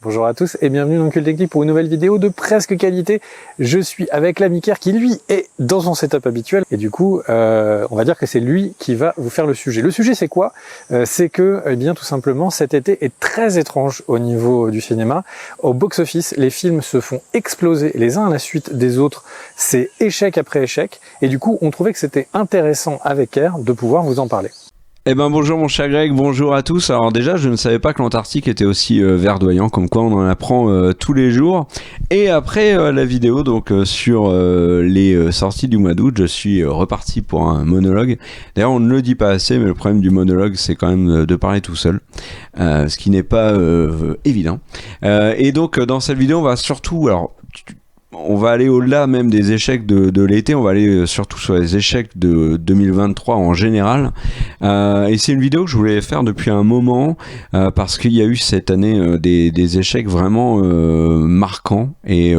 Bonjour à tous et bienvenue dans Cult Technique pour une nouvelle vidéo de presque qualité. Je suis avec l'ami Kerr qui lui est dans son setup habituel et du coup on va dire que c'est lui qui va vous faire le sujet. Le sujet c'est quoi? C'est que eh bien tout simplement cet été est très étrange au niveau du cinéma. Au box-office, les films se font exploser les uns à la suite des autres. C'est échec après échec et du coup on trouvait que c'était intéressant avec Kerr de pouvoir vous en parler. Eh ben bonjour mon cher Greg, bonjour à tous. Alors déjà je ne savais pas que l'Antarctique était aussi verdoyant, comme quoi on en apprend tous les jours. Et après la vidéo donc sur les sorties du mois d'août, je suis reparti pour un monologue. D'ailleurs on ne le dit pas assez, mais le problème du monologue c'est quand même de parler tout seul, ce qui n'est pas évident. Et donc dans cette vidéo on va surtout, on va aller au-delà même des échecs de l'été, on va aller surtout sur les échecs de 2023 en général. Et c'est une vidéo que je voulais faire depuis un moment parce qu'il y a eu cette année des échecs vraiment marquants et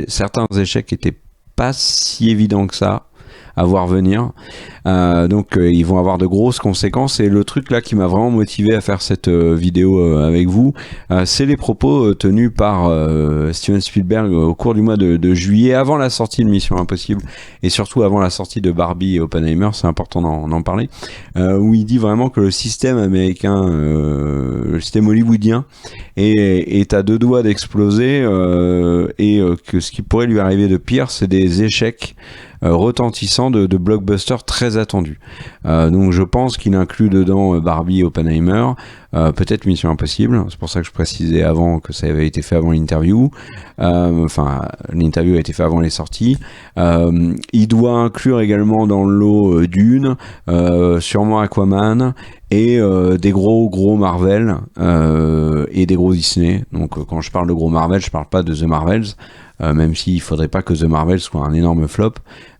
certains échecs qui n'étaient pas si évidents que ça à voir venir. Donc ils vont avoir de grosses conséquences et le truc là qui m'a vraiment motivé à faire cette vidéo avec vous, c'est les propos tenus par Steven Spielberg au cours du mois de juillet, avant la sortie de Mission Impossible et surtout avant la sortie de Barbie et Oppenheimer, c'est important d'en parler, où il dit vraiment que le système américain, le système hollywoodien est à deux doigts d'exploser et que ce qui pourrait lui arriver de pire, c'est des échecs retentissant de blockbusters très attendus. Donc je pense qu'il inclut dedans Barbie et Oppenheimer, peut-être Mission Impossible, c'est pour ça que je précisais avant que ça avait été fait avant l'interview, enfin l'interview a été fait avant les sorties. Il doit inclure également dans le lot Dune, sûrement Aquaman et des gros Marvel et des gros Disney. Donc quand je parle de gros Marvel, je parle pas de The Marvels, même s'il faudrait pas que The Marvels soit un énorme flop,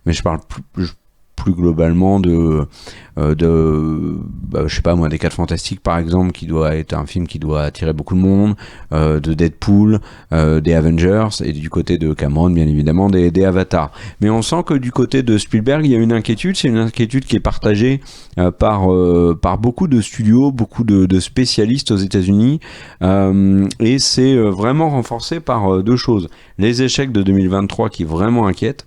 mais je parle plus globalement de je sais pas moi, des 4 Fantastiques par exemple, qui doit être un film qui doit attirer beaucoup de monde, de Deadpool, des Avengers, et du côté de Cameron bien évidemment des Avatars. Mais on sent que du côté de Spielberg il y a une inquiétude, c'est une inquiétude qui est partagée par beaucoup de studios, beaucoup de spécialistes aux États-Unis, et c'est vraiment renforcé par deux choses: les échecs de 2023 qui vraiment inquiètent,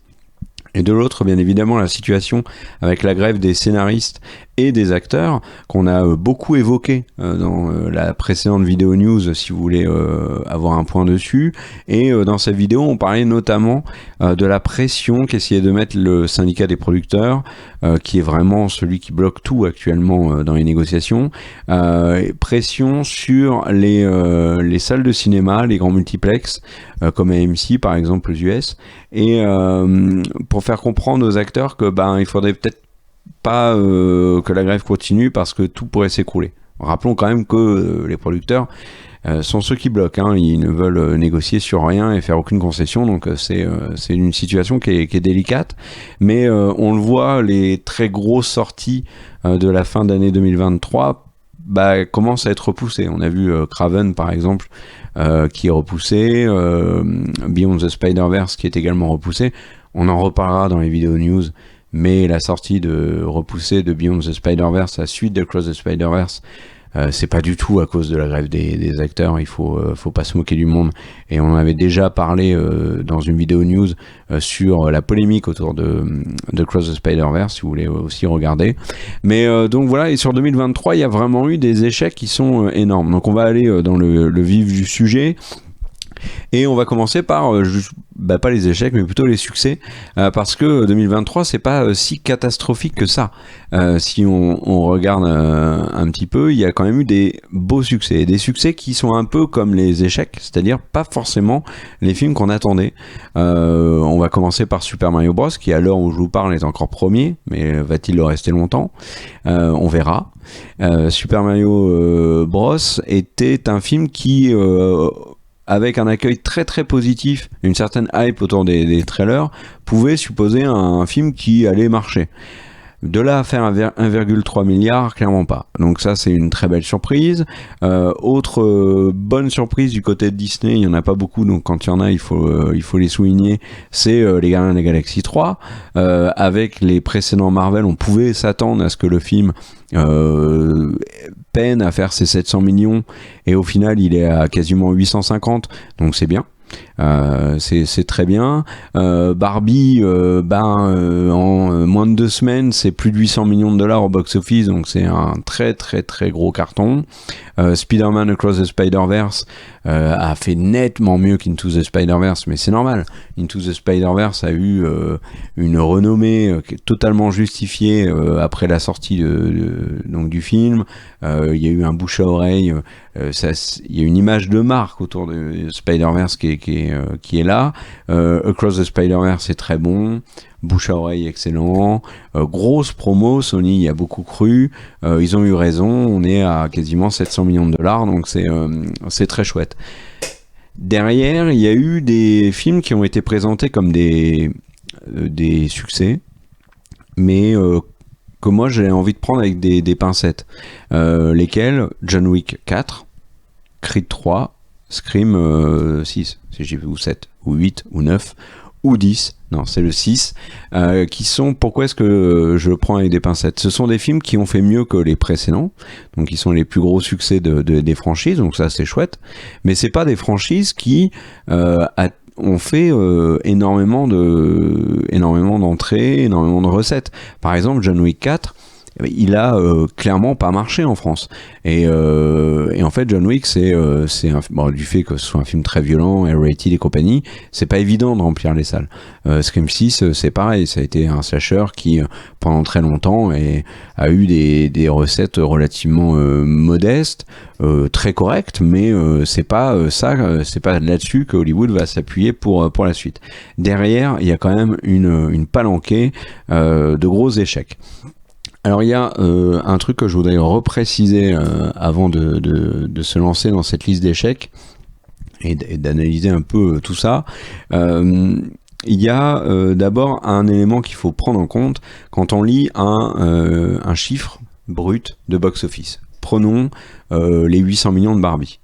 et de l'autre, bien évidemment, la situation avec la grève des scénaristes et des acteurs, qu'on a beaucoup évoqué dans la précédente vidéo news, si vous voulez avoir un point dessus. Et dans cette vidéo, on parlait notamment de la pression qu'essayait de mettre le syndicat des producteurs, qui est vraiment celui qui bloque tout actuellement dans les négociations. Pression sur les salles de cinéma, les grands multiplex, comme AMC par exemple aux US, et pour faire comprendre aux acteurs que il faudrait peut-être pas que la grève continue parce que tout pourrait s'écrouler. Rappelons quand même que les producteurs sont ceux qui bloquent, hein. Ils ne veulent négocier sur rien et faire aucune concession, donc c'est une situation qui est délicate, mais on le voit, les très grosses sorties de la fin d'année 2023 commencent à être repoussées. On a vu Craven par exemple qui est repoussé, Beyond the Spider-Verse qui est également repoussé. On en reparlera dans les vidéos news, mais la sortie repoussée de Beyond the Spider-Verse, la suite de Across the Spider-Verse, c'est pas du tout à cause de la grève des acteurs. Il faut pas se moquer du monde, et on en avait déjà parlé dans une vidéo news sur la polémique autour de Across the Spider-Verse, si vous voulez aussi regarder. Mais donc voilà, et sur 2023 il y a vraiment eu des échecs qui sont énormes. Donc on va aller dans le vif du sujet. Et on va commencer par pas les échecs, mais plutôt les succès, parce que 2023 c'est pas si catastrophique que ça. Si on regarde un petit peu, il y a quand même eu des beaux succès, et des succès qui sont un peu comme les échecs, c'est-à-dire pas forcément les films qu'on attendait. On va commencer par Super Mario Bros, qui à l'heure où je vous parle est encore premier, mais va-t-il le rester longtemps? On verra. Super Mario Bros était un film qui avec un accueil très très positif, une certaine hype autour des trailers, pouvait supposer un film qui allait marcher. De là à faire 1,3 milliard, clairement pas. Donc ça, c'est une très belle surprise. Autre bonne surprise du côté de Disney, il n'y en a pas beaucoup, donc quand il y en a, il faut les souligner, c'est les Gardiens de la Galaxie 3. Avec les précédents Marvel, on pouvait s'attendre à ce que le film peine à faire ses 700 millions et au final il est à quasiment 850, donc c'est bien. C'est très bien. Barbie, en moins de 2 semaines, c'est plus de 800 millions de dollars au box-office, donc c'est un très très très gros carton. Spider-Man Across the Spider-Verse a fait nettement mieux qu'Into the Spider-Verse, mais c'est normal. Into the Spider-Verse a eu une renommée qui est totalement justifiée après la sortie donc du film. Il y a eu un bouche à oreille. Il y a une image de marque autour de Spider-Verse qui est là. Across the Spider-Verse est très bon. Bouche à oreille excellent. Grosse promo, Sony y a beaucoup cru. Ils ont eu raison. On est à quasiment 700 millions de dollars, donc c'est très chouette. Derrière, il y a eu des films qui ont été présentés comme des succès, mais que moi j'ai envie de prendre avec des pincettes. Lesquels? John Wick 4, Creed 3, Scream 6, si j'ai vu, ou 7, ou 8, ou 9, ou 10, non c'est le 6, qui sont, pourquoi est-ce que je le prends avec des pincettes? Ce sont des films qui ont fait mieux que les précédents, donc ils sont les plus gros succès des franchises, donc ça c'est chouette, mais c'est pas des franchises qui ont fait énormément d'entrées, énormément de recettes. Par exemple, John Wick 4, il a clairement pas marché en France. Et en fait, John Wick, c'est du fait que ce soit un film très violent, R-rated et compagnie, c'est pas évident de remplir les salles. Scream 6, c'est pareil, ça a été un slasher qui, pendant très longtemps, a eu des recettes relativement modestes, très correctes, mais c'est pas c'est pas là-dessus que Hollywood va s'appuyer pour la suite. Derrière, il y a quand même une palanquée de gros échecs. Alors il y a un truc que je voudrais repréciser avant de se lancer dans cette liste d'échecs et d'analyser un peu tout ça. Il y a d'abord un élément qu'il faut prendre en compte quand on lit un chiffre brut de box-office. Prenons les 800 millions de Barbie.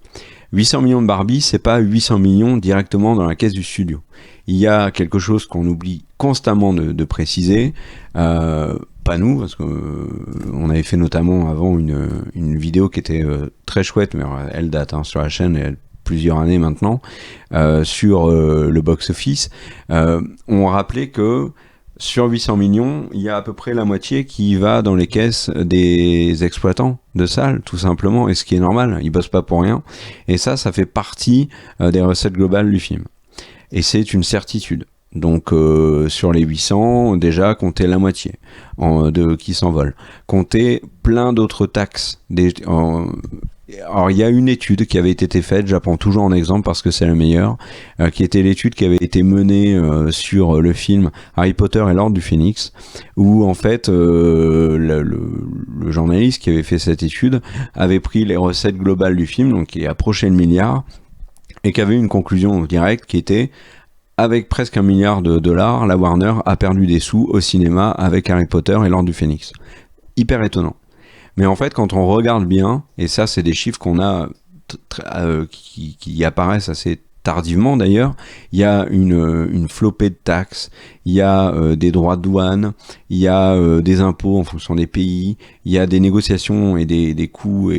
800 millions de Barbie, c'est pas 800 millions directement dans la caisse du studio. Il y a quelque chose qu'on oublie constamment de préciser, pas nous, parce que on avait fait notamment avant une vidéo qui était très chouette, mais elle date sur la chaîne, elle plusieurs années maintenant, sur le box-office. On rappelait que sur 800 millions, il y a à peu près la moitié qui va dans les caisses des exploitants de salles, tout simplement, et ce qui est normal, ils bossent pas pour rien. Et ça fait partie des recettes globales du film. Et c'est une certitude. Donc sur les 800, déjà comptez la moitié qui s'envole. Comptez plein d'autres taxes. Alors il y a une étude qui avait été faite, j'apprends toujours en exemple parce que c'est la meilleure, qui était l'étude qui avait été menée sur le film Harry Potter et l'Ordre du Phénix, où en fait le journaliste qui avait fait cette étude avait pris les recettes globales du film, donc qui approchait le milliard, et qui avait une conclusion directe qui était: avec presque $1 milliard, la Warner a perdu des sous au cinéma avec Harry Potter et l'Ordre du Phénix. Hyper étonnant. Mais en fait, quand on regarde bien, et ça c'est des chiffres qu'on a qui apparaissent assez tardivement d'ailleurs, il y a une flopée de taxes, il y a des droits de douane, il y a des impôts en fonction des pays, il y a des négociations et des coûts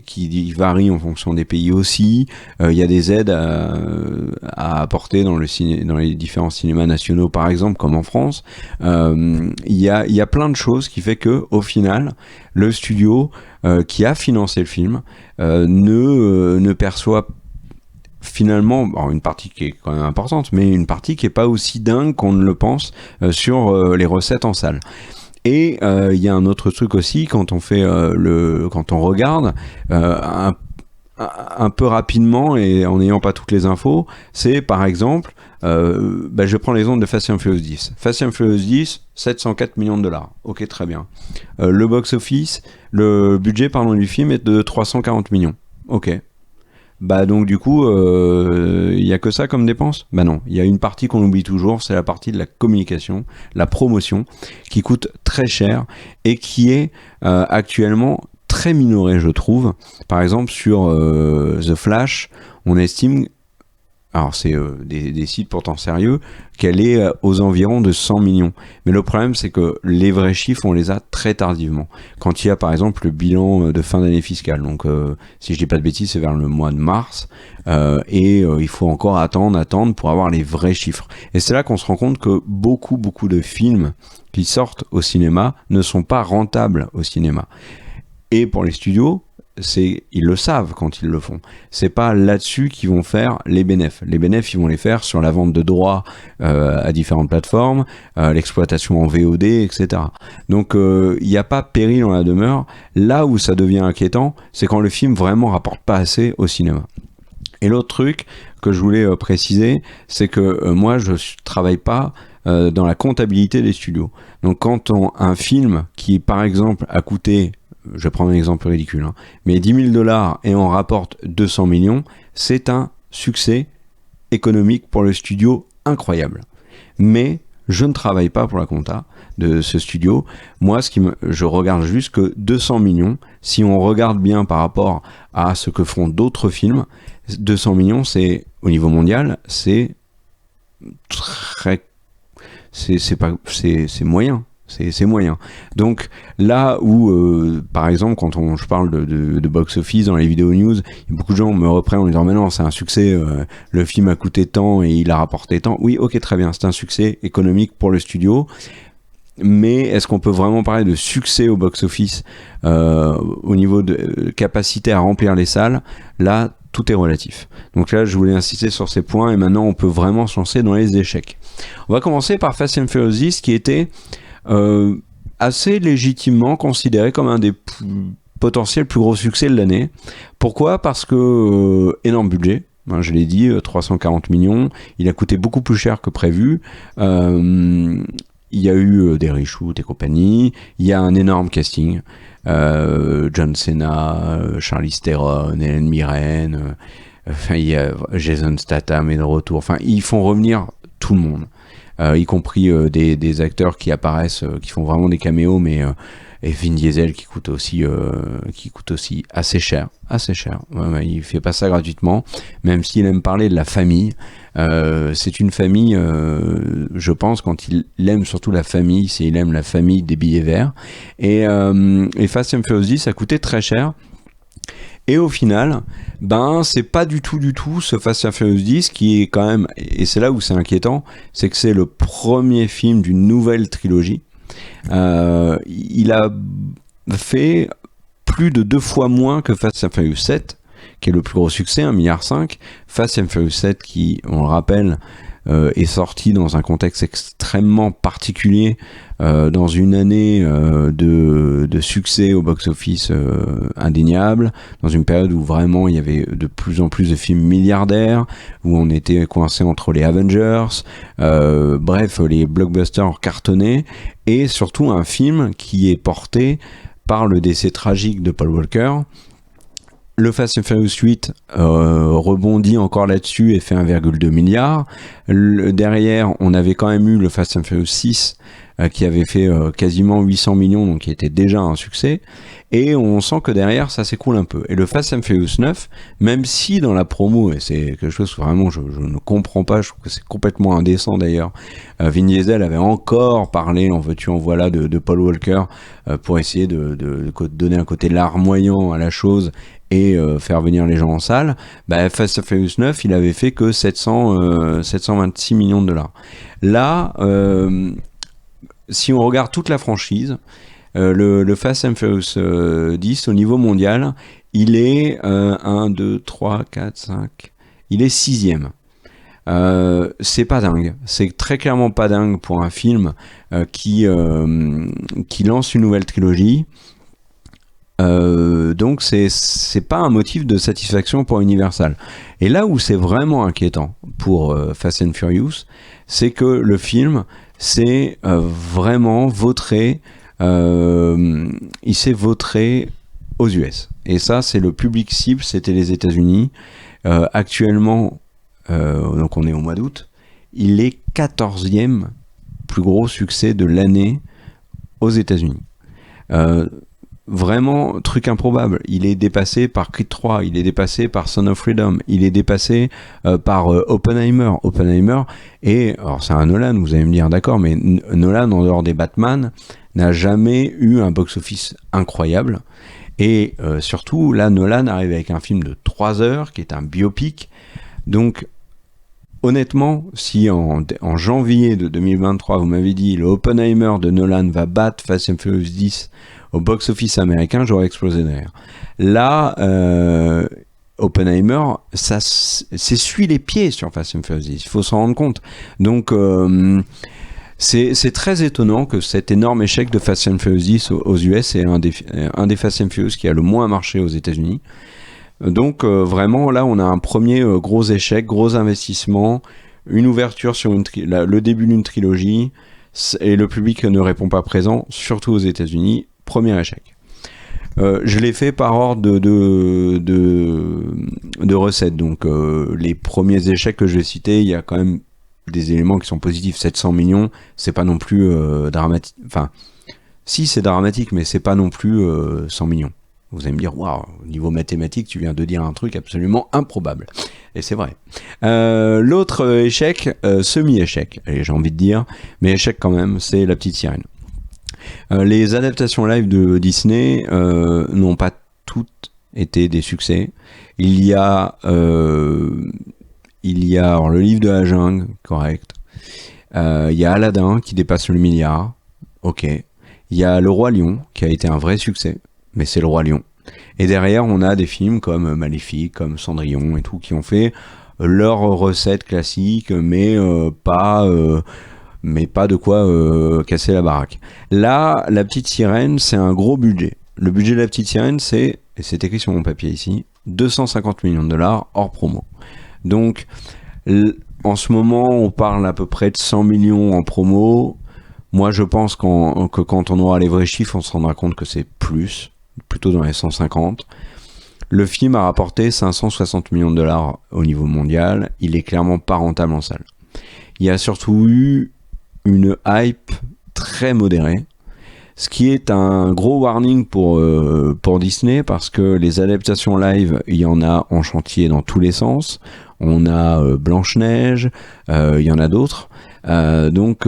qui varient en fonction des pays aussi, il y a des aides à apporter dans les différents cinémas nationaux par exemple, comme en France. Il y a plein de choses qui fait que au final, le studio qui a financé le film ne perçoit finalement, une partie qui est quand même importante, mais une partie qui est pas aussi dingue qu'on ne le pense sur les recettes en salle. Et il y a un autre truc aussi quand on fait quand on regarde un peu rapidement et en n'ayant pas toutes les infos, c'est par exemple, je prends l'exemple de Fast and Furious 10. Fast and Furious 10, 704 millions de dollars. Ok, très bien. Le box-office, le budget du film est de 340 millions. Ok. Donc du coup, il y a que ça comme dépense? Non, il y a une partie qu'on oublie toujours, c'est la partie de la communication, la promotion, qui coûte très cher et qui est actuellement très minorée, je trouve. Par exemple, sur The Flash, on estime, alors c'est des sites pourtant sérieux, qu'elle est aux environs de 100 millions. Mais le problème, c'est que les vrais chiffres, on les a très tardivement. Quand il y a par exemple le bilan de fin d'année fiscale, donc si je dis pas de bêtises, c'est vers le mois de mars, il faut encore attendre pour avoir les vrais chiffres. Et c'est là qu'on se rend compte que beaucoup de films qui sortent au cinéma ne sont pas rentables au cinéma. Et pour les studios, ils le savent quand ils le font. C'est pas là-dessus qu'ils vont faire les bénéfices. Les bénéfices, ils vont les faire sur la vente de droits à différentes plateformes, l'exploitation en VOD, etc. Donc il n'y a pas péril en la demeure. Là où ça devient inquiétant, c'est quand le film vraiment rapporte pas assez au cinéma. Et l'autre truc que je voulais préciser, c'est que moi je travaille pas dans la comptabilité des studios. Donc quand un film qui par exemple a coûté, je vais prendre un exemple ridicule, hein, mais 10 000 $ et on rapporte 200 millions, c'est un succès économique pour le studio incroyable. Mais je ne travaille pas pour la compta de ce studio. Moi, je regarde juste que 200 millions, si on regarde bien par rapport à ce que font d'autres films, 200 millions, c'est, au niveau mondial, c'est moyen. C'est moyen. Donc là où, par exemple, quand je parle de box-office dans les vidéos news, beaucoup de gens me reprennent en disant mais non, c'est un succès, le film a coûté tant et il a rapporté tant. Oui, ok, très bien, c'est un succès économique pour le studio. Mais est-ce qu'on peut vraiment parler de succès au box-office au niveau de capacité à remplir les salles? Là, tout est relatif. Donc là, je voulais insister sur ces points et maintenant, on peut vraiment se lancer dans les échecs. On va commencer par Fast and Furious 10 qui était assez légitimement considéré comme un des potentiels plus gros succès de l'année. Pourquoi ? Parce que énorme budget. Je l'ai dit, 340 millions. Il a coûté beaucoup plus cher que prévu. Il y a eu des reshoots et compagnie. Il y a un énorme casting. John Cena, Charlize Theron, Helen Mirren. Il y a Jason Statham est de retour. Enfin, ils font revenir tout le monde. Y compris des acteurs qui apparaissent, qui font vraiment des caméos, mais et Vin Diesel qui coûte aussi assez cher. Ouais, il fait pas ça gratuitement, même s'il aime parler de la famille. C'est une famille, je pense, quand il aime surtout la famille, il aime la famille des billets verts. Et Fast and Furious 10, ça coûtait très cher. Et au final, c'est pas du tout ce Fast and Furious 10 qui est quand même, et c'est là où c'est inquiétant, c'est que c'est le premier film d'une nouvelle trilogie. Il a fait plus de 2 fois moins que Fast and Furious 7, qui est le plus gros succès, 1,5 milliard. Fast and Furious 7 qui, on le rappelle, est sorti dans un contexte extrêmement particulier, dans une année de succès au box-office indéniable, dans une période où vraiment il y avait de plus en plus de films milliardaires, où on était coincé entre les Avengers, bref, les blockbusters cartonnaient, et surtout un film qui est porté par le décès tragique de Paul Walker. Le Fast and Furious 8 rebondit encore là-dessus et fait 1,2 milliard. Derrière, on avait quand même eu le Fast and Furious 6 qui avait fait quasiment 800 millions, donc qui était déjà un succès. Et on sent que derrière, ça s'écroule un peu. Et le Fast and Furious 9, même si dans la promo, et c'est quelque chose que vraiment je ne comprends pas, je trouve que c'est complètement indécent d'ailleurs, Vin Diesel avait encore parlé, en veux-tu en voilà, de Paul Walker pour essayer de donner un côté larmoyant à la chose et faire venir les gens en salle. Fast and Furious 9, il avait fait que 726 millions de $. Là, si on regarde toute la franchise, le Fast and Furious 10 au niveau mondial, il est 1, 2, 3, 4, 5, il est 6e. C'est pas dingue, c'est très clairement pas dingue pour un film qui lance une nouvelle trilogie. Donc c'est pas un motif de satisfaction pour Universal. Et là où c'est vraiment inquiétant pour Fast and Furious, c'est que le film s'est vraiment vautré, il s'est vautré aux US. Et ça, c'est le public cible, c'était les États-Unis. Actuellement, donc on est au mois d'août, il est 14e plus gros succès de l'année aux États-Unis. vraiment, truc improbable, il est dépassé par Creed 3, il est dépassé par Son of Freedom, il est dépassé par Oppenheimer. Oppenheimer, et alors c'est un Nolan, vous allez me dire, d'accord, mais Nolan, en dehors des Batman, n'a jamais eu un box-office incroyable. Et surtout, là, Nolan arrive avec un film de 3 heures, qui est un biopic. Donc, honnêtement, si en janvier de 2023, vous m'avez dit le Oppenheimer de Nolan va battre Fast and Furious 10 au box-office américain, j'aurais explosé derrière. Là, Oppenheimer, ça s'essuie les pieds sur Fast and Furious 10, il faut s'en rendre compte. Donc, c'est très étonnant que cet énorme échec de Fast and Furious 10 aux US est un des Fast and Furious qui a le moins marché aux États-Unis. Donc vraiment là on a un premier gros échec, gros investissement, une ouverture sur le début d'une trilogie et le public ne répond pas présent, surtout aux États-Unis. Premier échec. Je l'ai fait par ordre de recettes. Donc les premiers échecs que je vais citer, il y a quand même des éléments qui sont positifs. 700 millions, c'est pas non plus dramatique. Enfin, si c'est dramatique, mais c'est pas non plus 100 millions. Vous allez me dire, waouh, au niveau mathématique, tu viens de dire un truc absolument improbable. Et c'est vrai. L'autre échec, semi-échec, j'ai envie de dire, mais échec quand même, c'est La Petite Sirène. Les adaptations live de Disney n'ont pas toutes été des succès. Il y a alors, le livre de la jungle, correct. Il y a Aladdin qui dépasse le milliard, ok. Il y a Le Roi Lion qui a été un vrai succès, mais c'est Le Roi Lion. Et derrière, on a des films comme Maléfique, comme Cendrillon et tout, qui ont fait leurs recettes classiques, mais pas de quoi casser la baraque. Là, La Petite Sirène, c'est un gros budget. Le budget de La Petite Sirène, et c'est écrit sur mon papier ici, 250 millions de dollars hors promo. Donc, en ce moment, on parle à peu près de 100 millions en promo. Moi, je pense que quand on aura les vrais chiffres, on se rendra compte que c'est plutôt dans les 150. Le film a rapporté 560 millions de dollars au niveau mondial. Il est clairement pas rentable en salle. Il y a surtout eu une hype très modérée, ce qui est un gros warning pour Disney, parce que les adaptations live, il y en a en chantier dans tous les sens. On a Blanche-Neige, il y en a d'autres. Donc,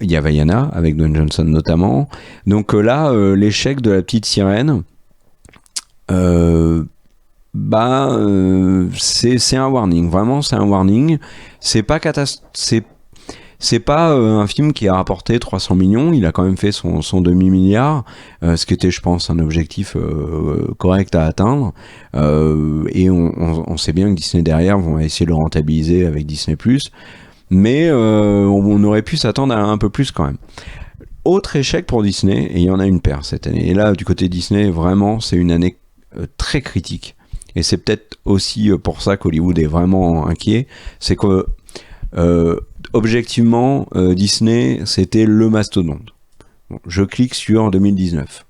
il y a Vaiana, avec Dwayne Johnson notamment. Donc là, l'échec de La Petite Sirène, c'est un warning. Vraiment, c'est un warning. C'est pas un film qui a rapporté 300 millions. Il a quand même fait son demi-milliard, ce qui était, je pense, un objectif correct à atteindre. Et on sait bien que Disney derrière vont essayer de le rentabiliser avec Disney+. Mais on aurait pu s'attendre à un peu plus quand même. Autre échec pour Disney, et il y en a une paire cette année. Et là, du côté Disney, vraiment, c'est une année très critique. Et c'est peut-être aussi pour ça qu'Hollywood est vraiment inquiet. C'est que, objectivement, Disney, c'était le mastodonte. Bon, je clique sur 2019.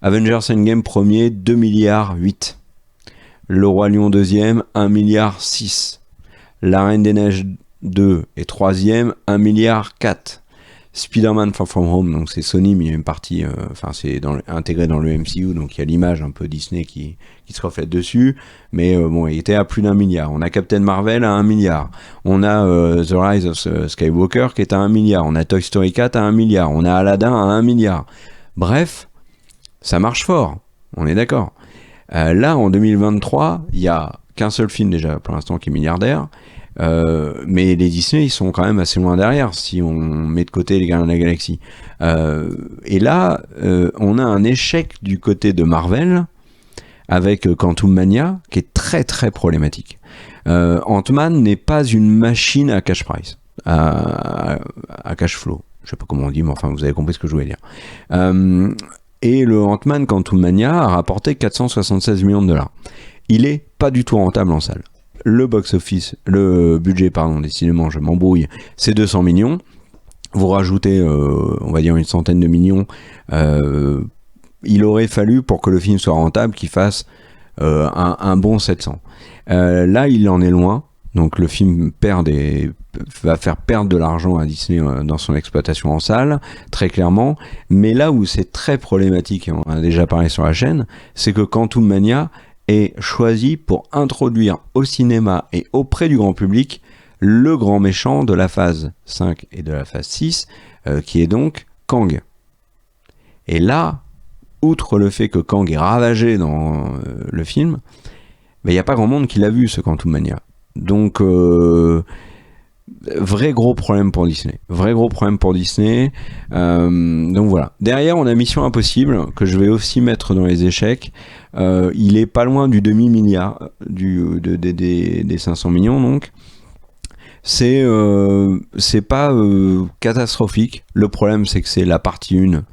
Avengers Endgame premier, 2 milliards 8. Le Roi Lion deuxième, 1 milliard 6. La Reine des Neiges 2 et 3e, 1 milliard 4. Spider-Man Far From Home, donc c'est Sony, mais il y a une partie, c'est intégré dans le MCU, donc il y a l'image un peu Disney qui se reflète dessus, mais bon, il était à plus d'1 milliard. On a Captain Marvel à 1 milliard. On a The Rise of Skywalker qui est à 1 milliard. On a Toy Story 4 à 1 milliard. On a Aladdin à 1 milliard. Bref, ça marche fort, on est d'accord. Là, en 2023, il y a qu'un seul film déjà pour l'instant qui est milliardaire. Mais les Disney, ils sont quand même assez loin derrière si on met de côté les Gardiens de la Galaxie. Et là, on a un échec du côté de Marvel avec Quantum Mania qui est très très problématique. Ant-Man n'est pas une machine à cash price, à cash flow. Je sais pas comment on dit, mais enfin vous avez compris ce que je voulais dire. Et le Ant-Man Quantum Mania a rapporté 476 millions de dollars. Il est pas du tout rentable en salle. Le budget, décidément, je m'embrouille, c'est 200 millions. Vous rajoutez, on va dire, une centaine de millions. Il aurait fallu, pour que le film soit rentable, qu'il fasse un bon 700. Là, il en est loin. Donc, le film perd va faire perdre de l'argent à Disney dans son exploitation en salle, très clairement. Mais là où c'est très problématique, et on en a déjà parlé sur la chaîne, c'est que Quantum Mania est choisi pour introduire au cinéma et auprès du grand public le grand méchant de la phase 5 et de la phase 6, qui est donc Kang. Et là, outre le fait que Kang est ravagé dans le film, il n'y a pas grand monde qui l'a vu, ce Quantum Mania. Donc, vrai gros problème pour Disney. Donc voilà. Derrière, on a Mission Impossible, que je vais aussi mettre dans les échecs. Il est pas loin du demi-milliard, des 500 millions, donc. C'est pas catastrophique. Le problème, c'est que c'est la partie 1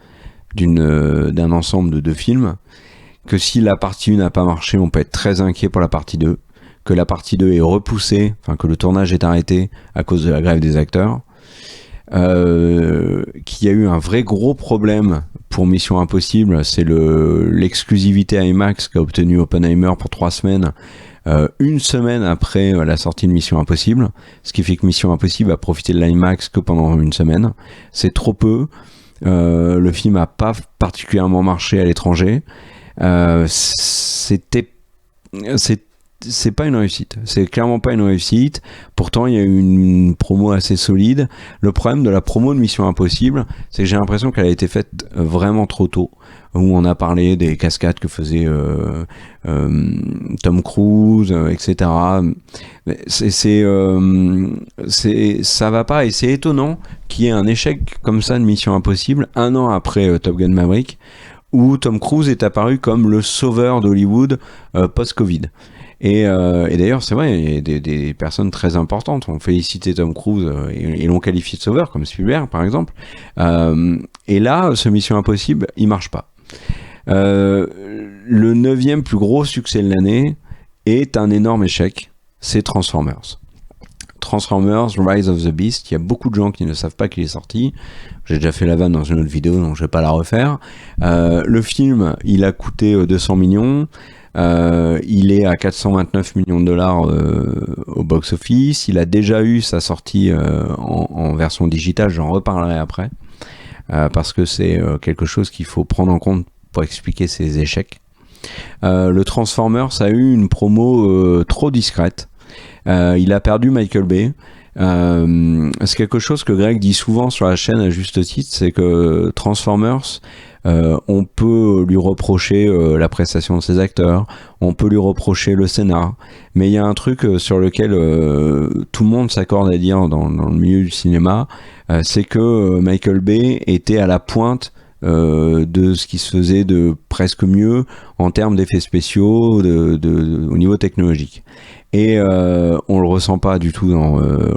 d'un ensemble de 2 films. Que si la partie 1 n'a pas marché, on peut être très inquiet pour la partie 2. Que la partie 2 est repoussée, enfin que le tournage est arrêté à cause de la grève des acteurs. Qu'il y a eu un vrai gros problème pour Mission Impossible, c'est l'exclusivité IMAX qu'a obtenu Oppenheimer pour 3 semaines. Une semaine après la sortie de Mission Impossible, ce qui fait que Mission Impossible a profité de l'IMAX que pendant une semaine. C'est trop peu. Le film n'a pas particulièrement marché à l'étranger. C'est pas une réussite. C'est clairement pas une réussite. Pourtant, il y a eu une promo assez solide. Le problème de la promo de Mission Impossible, c'est que j'ai l'impression qu'elle a été faite vraiment trop tôt. Où on a parlé des cascades que faisait Tom Cruise, etc. Ça va pas, et c'est étonnant qu'il y ait un échec comme ça de Mission Impossible 1 an après Top Gun Maverick, où Tom Cruise est apparu comme le sauveur d'Hollywood post-Covid. Et d'ailleurs, c'est vrai, il y a des personnes très importantes ont félicité Tom Cruise et l'ont qualifié de sauveur, comme Spielberg par exemple. Et là, ce Mission Impossible, il marche pas. Le 9e plus gros succès de l'année est un énorme échec, c'est Transformers. Transformers Rise of the Beast. Il y a beaucoup de gens qui ne savent pas qu'il est sorti. J'ai déjà fait la vanne dans une autre vidéo, donc je vais pas la refaire. Le film, il a coûté 200 millions. Il est à 429 millions de dollars au box-office. Il a déjà eu sa sortie en version digitale, j'en reparlerai après. Parce que c'est quelque chose qu'il faut prendre en compte pour expliquer ses échecs. Le Transformers a eu une promo trop discrète. Il a perdu Michael Bay. C'est quelque chose que Greg dit souvent sur la chaîne à juste titre, c'est que Transformers, on peut lui reprocher la prestation de ses acteurs, on peut lui reprocher le scénar, mais il y a un truc sur lequel tout le monde s'accorde à dire dans le milieu du cinéma, c'est que Michael Bay était à la pointe de ce qui se faisait de presque mieux en termes d'effets spéciaux, au niveau technologique. Et on le ressent pas du tout dans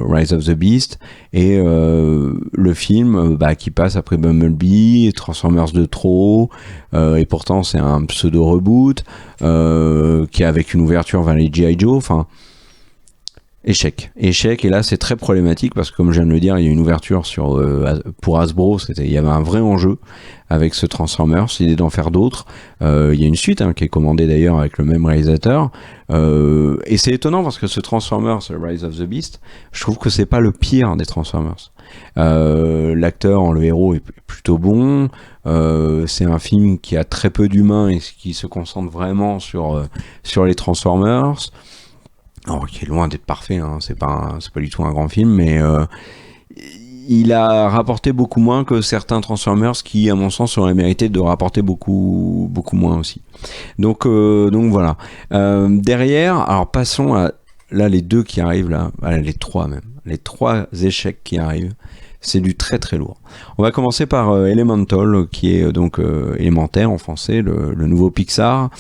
Rise of the Beast, et le film qui passe après Bumblebee, Transformers de trop, et pourtant c'est un pseudo reboot qui est avec une ouverture vers les G.I. Joe, enfin échec, et là c'est très problématique parce que comme je viens de le dire, il y a une ouverture pour Hasbro, il y avait un vrai enjeu avec ce Transformers, l'idée d'en faire d'autres. Il y a une suite qui est commandée d'ailleurs avec le même réalisateur, et c'est étonnant parce que ce Transformers Rise of the Beast, je trouve que c'est pas le pire des Transformers. L'acteur, le héros, est plutôt bon. C'est un film qui a très peu d'humains et qui se concentre vraiment sur les Transformers. Alors, qui est loin d'être parfait, c'est pas du tout un grand film, mais il a rapporté beaucoup moins que certains Transformers qui, à mon sens, auraient mérité de rapporter beaucoup moins aussi. Donc voilà. Derrière, alors passons à là les 2 qui arrivent là, les 3 même, les 3 échecs qui arrivent. C'est du très très lourd. On va commencer par Elemental, qui est donc élémentaire en français, le nouveau Pixar.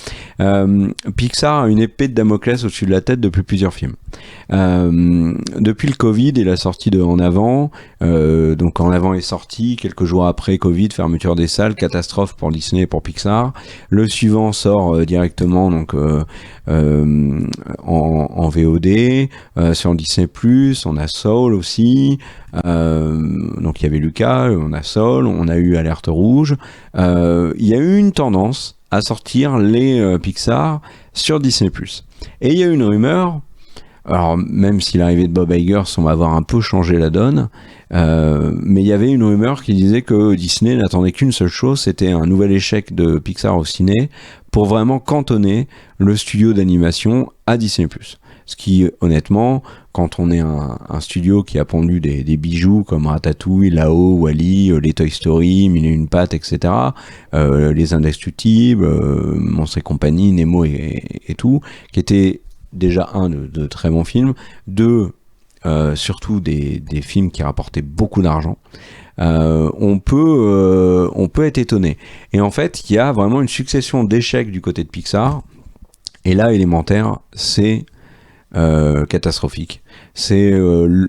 Pixar a une épée de Damoclès au-dessus de la tête depuis plusieurs films. Depuis le Covid et la sortie de En Avant, donc En Avant est sorti, quelques jours après Covid, fermeture des salles, catastrophe pour Disney et pour Pixar. Le suivant sort directement donc en VOD, sur Disney+, on a Soul aussi, donc il y avait Lucas, on a Soul, on a eu Alerte Rouge. Il y a eu une tendance à sortir les Pixar sur Disney+. Et il y a eu une rumeur alors même si l'arrivée de Bob Iger semble avoir un peu changé la donne, mais il y avait une rumeur qui disait que Disney n'attendait qu'une seule chose, c'était un nouvel échec de Pixar au ciné pour vraiment cantonner le studio d'animation à Disney+. Ce qui, honnêtement, quand on est un studio qui a pondu des bijoux comme Ratatouille, Là-haut, Wall-E, les Toy Story, Mille et une pattes, etc., les Indestructibles, Monstres et compagnie, Nemo et tout, qui étaient déjà de très bons films, surtout des films qui rapportaient beaucoup d'argent. On peut être étonné. Et en fait, il y a vraiment une succession d'échecs du côté de Pixar. Et là, Élémentaire, c'est catastrophique.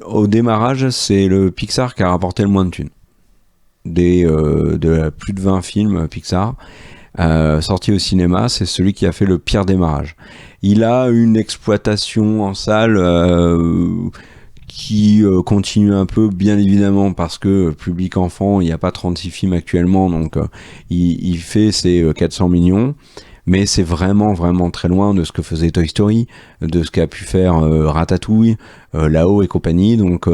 Au démarrage, c'est le Pixar qui a rapporté le moins de thunes. De plus de 20 films Pixar sortis au cinéma, c'est celui qui a fait le pire démarrage. Il a une exploitation en salle qui continue un peu, bien évidemment, parce que public enfant, il n'y a pas 36 films actuellement, donc il fait ses 400 millions. Mais c'est vraiment, vraiment très loin de ce que faisait Toy Story, de ce qu'a pu faire Ratatouille, Là-haut et compagnie. Donc,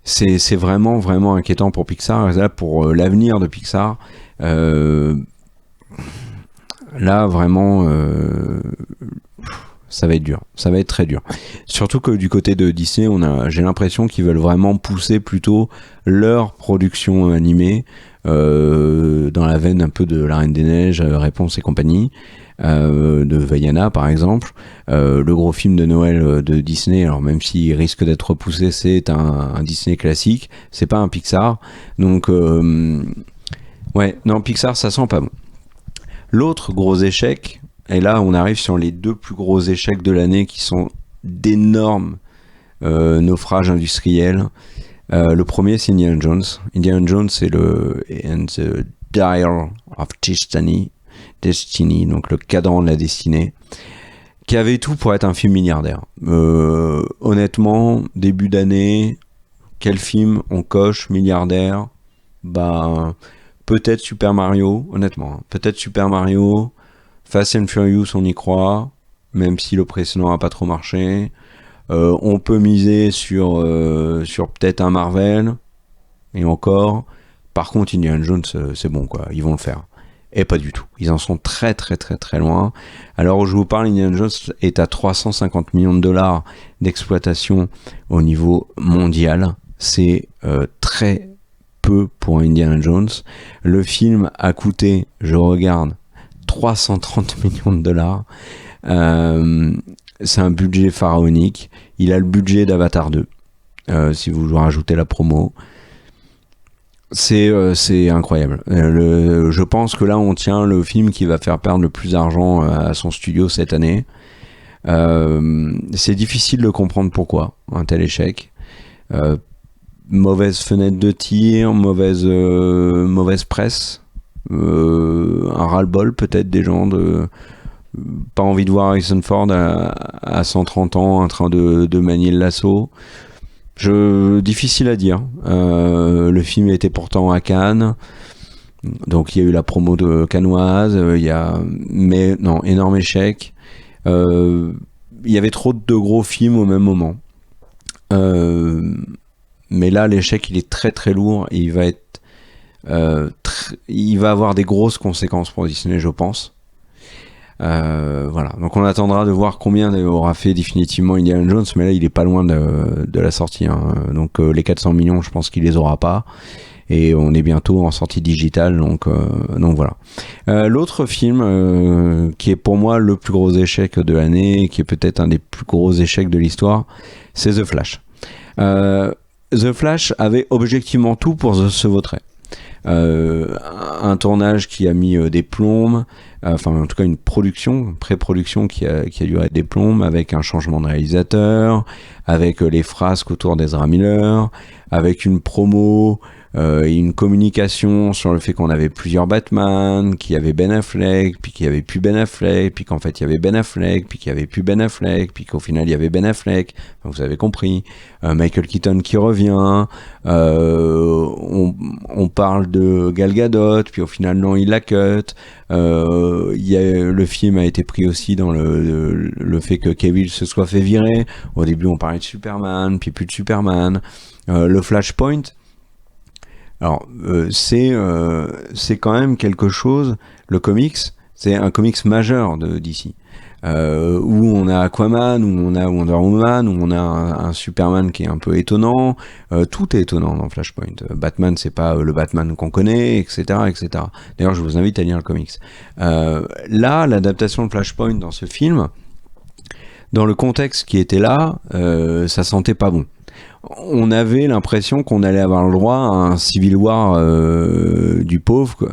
c'est vraiment, vraiment inquiétant pour Pixar. Et là, pour l'avenir de Pixar, là, vraiment, ça va être dur. Ça va être très dur. Surtout que du côté de Disney, j'ai l'impression qu'ils veulent vraiment pousser plutôt leur production animée dans la veine un peu de La Reine des Neiges, Réponse et compagnie, de Vaiana par exemple. Le gros film de Noël de Disney, alors même s'il risque d'être repoussé, c'est un Disney classique, c'est pas un Pixar. Donc ouais, non, Pixar ça sent pas bon. L'autre gros échec, et là on arrive sur les deux plus gros échecs de l'année qui sont d'énormes naufrages industriels. Le premier, c'est Indiana Jones. Indiana Jones, c'est And the Dial of Destiny, donc le cadran de la destinée, qui avait tout pour être un film milliardaire. Honnêtement, début d'année, quel film on coche milliardaire? Bah, peut-être Super Mario, honnêtement. Peut-être Super Mario. Fast and Furious, on y croit, même si le précédent n'a pas trop marché. On peut miser sur peut-être un Marvel, et encore. Par contre, Indiana Jones, c'est bon, quoi. Ils vont le faire. Et pas du tout. Ils en sont très, très, très, très loin. Alors où je vous parle, Indiana Jones est à 350 millions de dollars d'exploitation au niveau mondial. C'est très peu pour Indiana Jones. Le film a coûté, je regarde, 330 millions de dollars. C'est un budget pharaonique. Il a le budget d'Avatar 2, si vous rajoutez la promo. C'est incroyable. Je pense que là, on tient le film qui va faire perdre le plus d'argent à son studio cette année. C'est difficile de comprendre pourquoi un tel échec. Mauvaise fenêtre de tir, mauvaise presse, un ras-le-bol peut-être des gens pas envie de voir Harrison Ford à 130 ans en train de manier le lasso. Difficile à dire. Le film était pourtant à Cannes, donc il y a eu la promo de cannoise. Mais non, énorme échec. Il y avait trop de gros films au même moment. Mais là, l'échec, il est très très lourd. Et il va avoir des grosses conséquences pour Disney, je pense. Voilà, donc on attendra de voir combien aura fait définitivement Indiana Jones, mais là il est pas loin de la sortie, hein. Donc les 400 millions, je pense qu'il les aura pas, et on est bientôt en sortie digitale, donc voilà. L'autre film qui est pour moi le plus gros échec de l'année, qui est peut-être un des plus gros échecs de l'histoire, c'est The Flash. The Flash avait objectivement tout pour se vautrer. Un tournage qui a mis des plombes, enfin en tout cas une pré-production qui a duré des plombes, avec un changement de réalisateur, avec les frasques autour d'Ezra Miller, avec une promo une communication sur le fait qu'on avait plusieurs Batman, qu'il y avait Ben Affleck, puis qu'il y avait plus Ben Affleck, puis qu'en fait il y avait Ben Affleck, puis qu'il y avait plus Ben Affleck, puis qu'au final il y avait Ben Affleck. Enfin, vous avez compris. Michael Keaton qui revient. On parle de Gal Gadot, puis au final non, il la cut. Le film a été pris aussi dans le fait que Cavill se soit fait virer. Au début on parlait de Superman, puis plus de Superman. Le Flashpoint, alors c'est quand même quelque chose. Le comics, c'est un comics majeur de DC, où on a Aquaman, où on a Wonder Woman, où on a un Superman qui est un peu étonnant. Tout est étonnant dans Flashpoint. Batman, c'est pas le Batman qu'on connaît, etc., etc. D'ailleurs, je vous invite à lire le comics. Là, l'adaptation de Flashpoint dans ce film, dans le contexte qui était là, ça sentait pas bon. On avait l'impression qu'on allait avoir le droit à un Civil War du pauvre, quoi,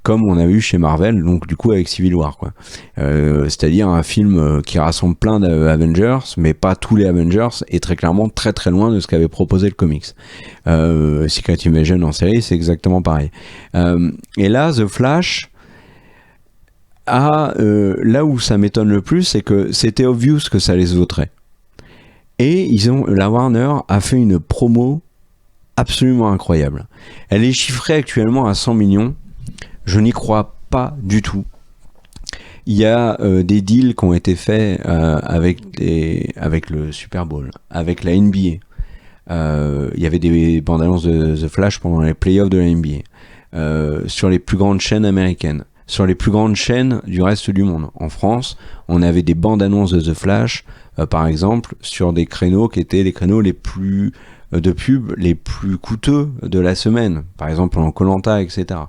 comme on a eu chez Marvel, donc du coup avec Civil War, quoi. C'est-à-dire un film qui rassemble plein d'Avengers, mais pas tous les Avengers, et très clairement très très loin de ce qu'avait proposé le comics. Secret Invasion en série, c'est exactement pareil. Et là, The Flash là où ça m'étonne le plus, c'est que c'était obvious que ça les vautrait. Et la Warner a fait une promo absolument incroyable. Elle est chiffrée actuellement à 100 millions. Je n'y crois pas du tout. Il y a des deals qui ont été faits avec le Super Bowl, avec la NBA. Il y avait des bandes annonces de The Flash pendant les playoffs de la NBA. Sur les plus grandes chaînes américaines. Sur les plus grandes chaînes du reste du monde. En France, on avait des bandes annonces de The Flash, par exemple, sur des créneaux qui étaient les créneaux les plus de pub les plus coûteux de la semaine, par exemple en Koh-Lanta, etc.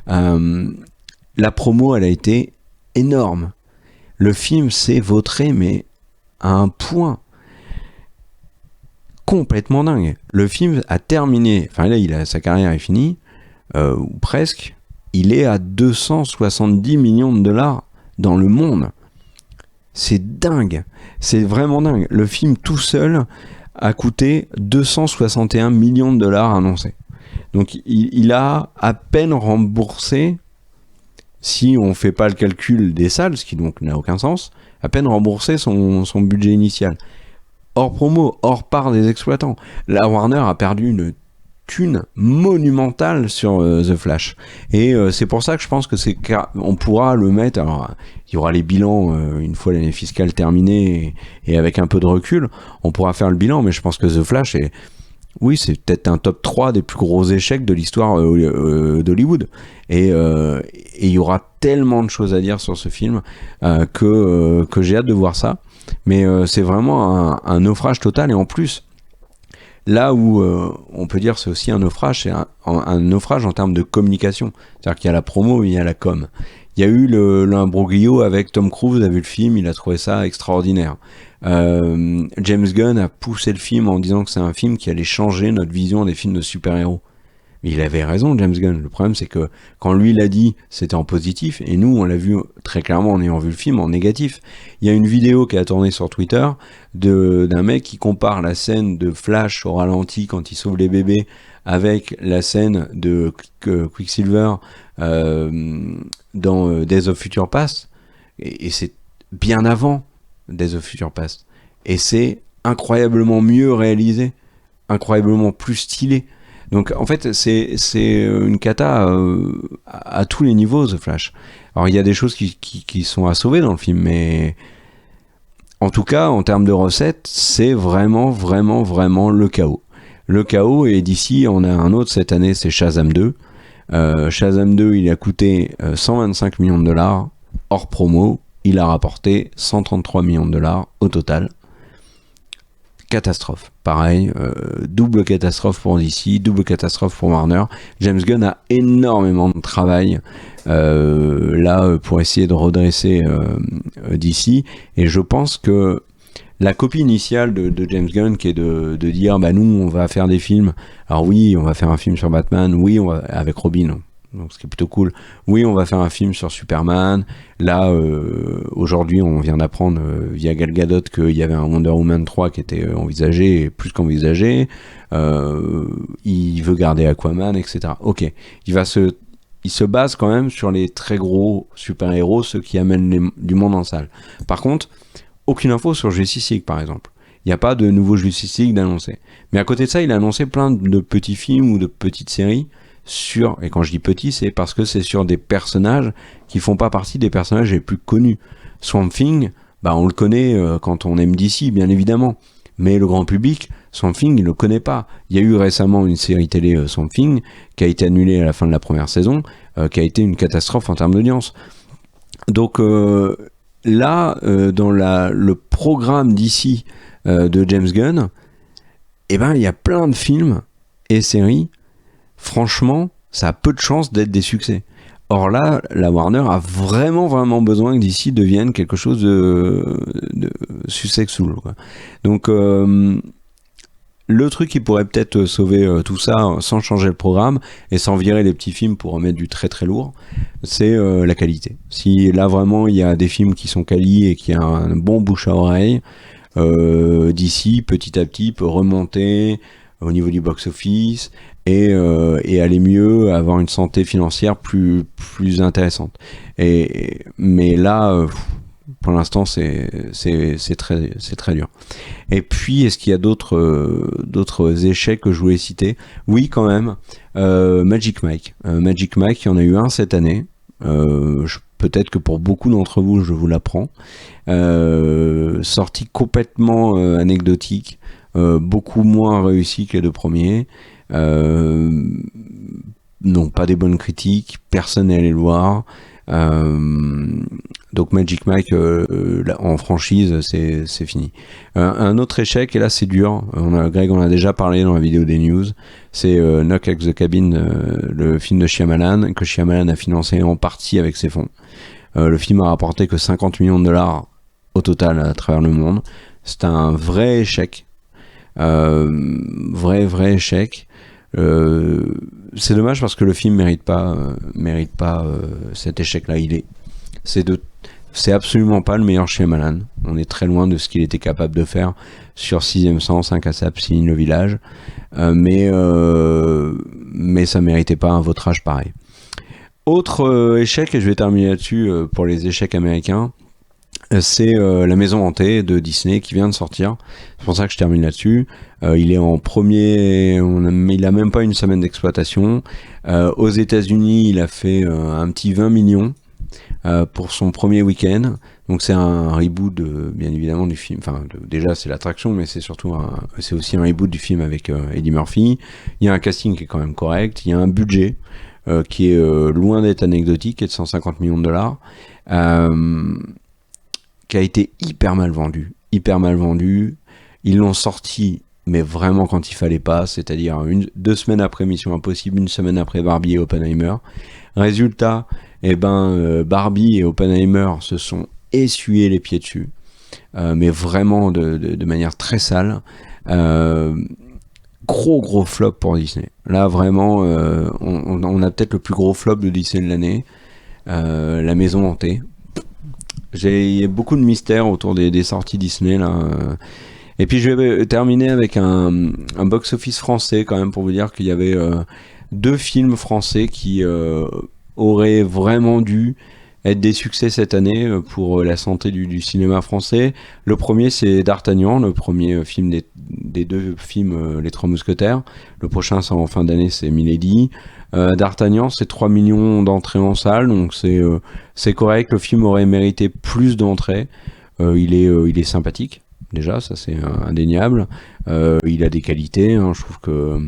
La promo, elle a été énorme. Le film s'est vautré, mais à un point complètement dingue. Le film a terminé, enfin là, sa carrière est finie, ou presque. Il est à 270 millions de dollars dans le monde. C'est dingue. C'est vraiment dingue. Le film tout seul a coûté 261 millions de dollars annoncés. Donc il a à peine remboursé, si on ne fait pas le calcul des salles, ce qui donc n'a aucun sens, à peine remboursé son budget initial. Hors promo, hors part des exploitants. La Warner a perdu une thune monumentale sur The Flash. Et c'est pour ça que je pense que on pourra le mettre. Alors, il y aura les bilans une fois l'année fiscale terminée et avec un peu de recul, on pourra faire le bilan, mais je pense que The Flash c'est peut-être un top 3 des plus gros échecs de l'histoire d'Hollywood. Et il y aura tellement de choses à dire sur ce film que j'ai hâte de voir ça. Mais c'est vraiment un naufrage total. Et en plus, là où on peut dire c'est aussi un naufrage, c'est un naufrage en termes de communication. C'est-à-dire qu'il y a la promo, il y a la com. Il y a eu l'imbroglio avec Tom Cruise, a vu le film, il a trouvé ça extraordinaire. James Gunn a poussé le film en disant que c'est un film qui allait changer notre vision des films de super-héros. Mais il avait raison, James Gunn. Le problème, c'est que quand lui l'a dit, c'était en positif, et nous, on l'a vu très clairement en ayant vu le film en négatif. Il y a une vidéo qui a tourné sur Twitter d'un mec qui compare la scène de Flash au ralenti quand il sauve les bébés avec la scène de Quicksilver dans Days of Future Past, et c'est bien avant Days of Future Past. Et c'est incroyablement mieux réalisé, incroyablement plus stylé. Donc en fait c'est une cata à tous les niveaux, The Flash. Alors il y a des choses qui sont à sauver dans le film, mais en tout cas en termes de recettes, c'est vraiment le chaos. Le chaos, et d'ici on a un autre cette année, c'est Shazam 2. Shazam 2, il a coûté 125 millions de dollars hors promo, il a rapporté 133 millions de dollars au total. Catastrophe. Pareil, double catastrophe pour DC, double catastrophe pour Warner. James Gunn a énormément de travail là pour essayer de redresser DC, et je pense que la copie initiale de James Gunn, qui est de dire bah nous on va faire des films, alors oui on va faire un film sur Batman, oui on va, avec Robin, Donc ce qui est plutôt cool. Oui, on va faire un film sur Superman. Là, aujourd'hui, on vient d'apprendre via Gal Gadot qu'il y avait un Wonder Woman 3 qui était envisagé, plus qu'envisagé. Il veut garder Aquaman, etc. Ok, il se base quand même sur les très gros super-héros, ceux qui amènent du monde en salle. Par contre, aucune info sur Justice League, par exemple. Il n'y a pas de nouveau Justice League d'annoncer. Mais à côté de ça, il a annoncé plein de petits films ou de petites séries et quand je dis petit, c'est parce que c'est sur des personnages qui font pas partie des personnages les plus connus. Swamp Thing, on le connaît quand on aime DC, bien évidemment. Mais le grand public, Swamp Thing, il le connaît pas. Il y a eu récemment une série télé Swamp Thing qui a été annulée à la fin de la première saison, qui a été une catastrophe en termes d'audience. Donc là, dans le programme DC de James Gunn, il y a plein de films et séries. Franchement, ça a peu de chances d'être des succès. Or là, la Warner a vraiment besoin que DC devienne quelque chose de successful, quoi. Donc, le truc qui pourrait peut-être sauver tout ça sans changer le programme et sans virer les petits films pour remettre du très très lourd, c'est la qualité. Si là vraiment il y a des films qui sont quali et qu'il y a un bon bouche à oreille, DC petit à petit peut remonter au niveau du box-office et aller mieux, avoir une santé financière plus intéressante. Mais là, pour l'instant, c'est très dur. Et puis, est-ce qu'il y a d'autres échecs que je voulais citer ? Oui, quand même. Magic Mike. Magic Mike, il y en a eu un cette année. Peut-être que pour beaucoup d'entre vous, je vous l'apprends. Sorti complètement anecdotique. Beaucoup moins réussi que les deux premiers. Non, pas des bonnes critiques, personne n'est allé le voir. Donc Magic Mike en franchise, c'est fini. Un autre échec, et là c'est dur, Greg en a déjà parlé dans la vidéo des news, c'est Knock at the Cabin, le film de Shyamalan, que Shyamalan a financé en partie avec ses fonds. Le film a rapporté que 50 millions de dollars au total à travers le monde. C'est un vrai échec. Vrai échec. C'est dommage parce que le film mérite pas cet échec-là. C'est absolument pas le meilleur Shyamalan. On est très loin de ce qu'il était capable de faire sur 6ème Sens, 5 à Sap, Céline le village. Mais ça méritait pas un vautrage pareil. Autre échec, et je vais terminer là-dessus pour les échecs américains, c'est La Maison Hantée de Disney qui vient de sortir. C'est pour ça que je termine là-dessus. Il est en premier, il a même pas une semaine d'exploitation. Aux États-Unis, il a fait un petit 20 millions pour son premier week-end. Donc c'est un reboot bien évidemment du film. Enfin, déjà c'est l'attraction, mais c'est surtout c'est aussi un reboot du film avec Eddie Murphy. Il y a un casting qui est quand même correct. Il y a un budget qui est loin d'être anecdotique, qui est de 150 millions de dollars. Qui a été hyper mal vendu. Ils l'ont sorti, mais vraiment quand il fallait pas, c'est-à-dire 2 semaines après Mission Impossible, 1 semaine après Barbie et Oppenheimer. Résultat, Barbie et Oppenheimer se sont essuyés les pieds dessus, mais vraiment de manière très sale. Gros flop pour Disney. Là vraiment, on a peut-être le plus gros flop de Disney de l'année. La Maison Hantée. Il y a beaucoup de mystères autour des sorties Disney là. Et puis je vais terminer avec un box-office français quand même pour vous dire qu'il y avait 2 films français qui auraient vraiment dû être des succès cette année pour la santé du cinéma français. Le premier c'est D'Artagnan, le premier film des 2 films Les Trois Mousquetaires. Le prochain c'est en fin d'année, c'est Milady. D'Artagnan, c'est 3 millions d'entrées en salle, donc c'est correct. Le film aurait mérité plus d'entrées. Il est sympathique, déjà, ça c'est indéniable. Il a des qualités, hein, je trouve que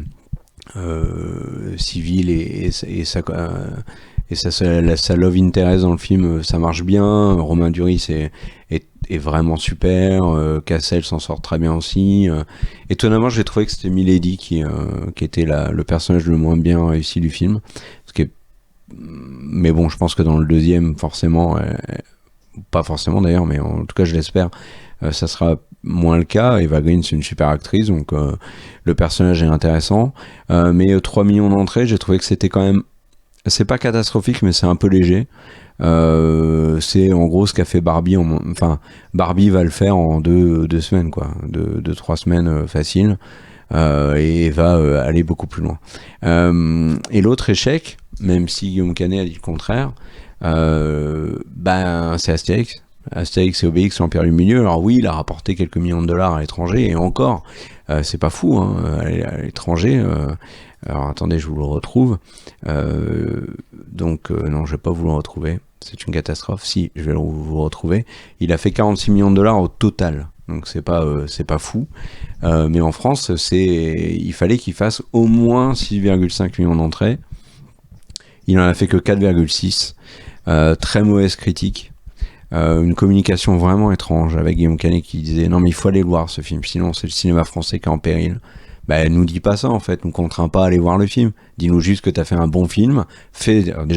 Civil et sa love interest dans le film, ça marche bien. Romain Duris est vraiment super. Cassel s'en sort très bien aussi. Étonnamment, j'ai trouvé que c'était Milady qui était le personnage le moins bien réussi du film. Mais bon, je pense que dans le deuxième, forcément, pas forcément d'ailleurs, mais en tout cas, je l'espère, ça sera moins le cas. Eva Green, c'est une super actrice, donc le personnage est intéressant. Mais 3 millions d'entrées, j'ai trouvé que c'était quand même c'est pas catastrophique, mais c'est un peu léger. C'est en gros ce qu'a fait Barbie. Enfin, Barbie va le faire en deux semaines, quoi, 3 semaines facile, et va aller beaucoup plus loin. Et l'autre échec, même si Guillaume Canet a dit le contraire, c'est Astérix. Astérix et Obélix, l'Empire du Milieu. Alors oui, il a rapporté quelques millions de dollars à l'étranger, et encore, c'est pas fou, hein, à l'étranger. Alors attendez, je vous le retrouve. Non, je vais pas vous le retrouver. C'est une catastrophe. Si, je vais vous retrouver. Il a fait 46 millions de dollars au total. Donc c'est pas fou. Mais en France, il fallait qu'il fasse au moins 6,5 millions d'entrées. Il en a fait que 4,6. Très mauvaise critique. Une communication vraiment étrange avec Guillaume Canet qui disait non mais il faut aller le voir ce film, sinon c'est le cinéma français qui est en péril. Nous dis pas ça en fait, nous contrains pas à aller voir le film. Dis-nous juste que t'as fait un bon film. Fais un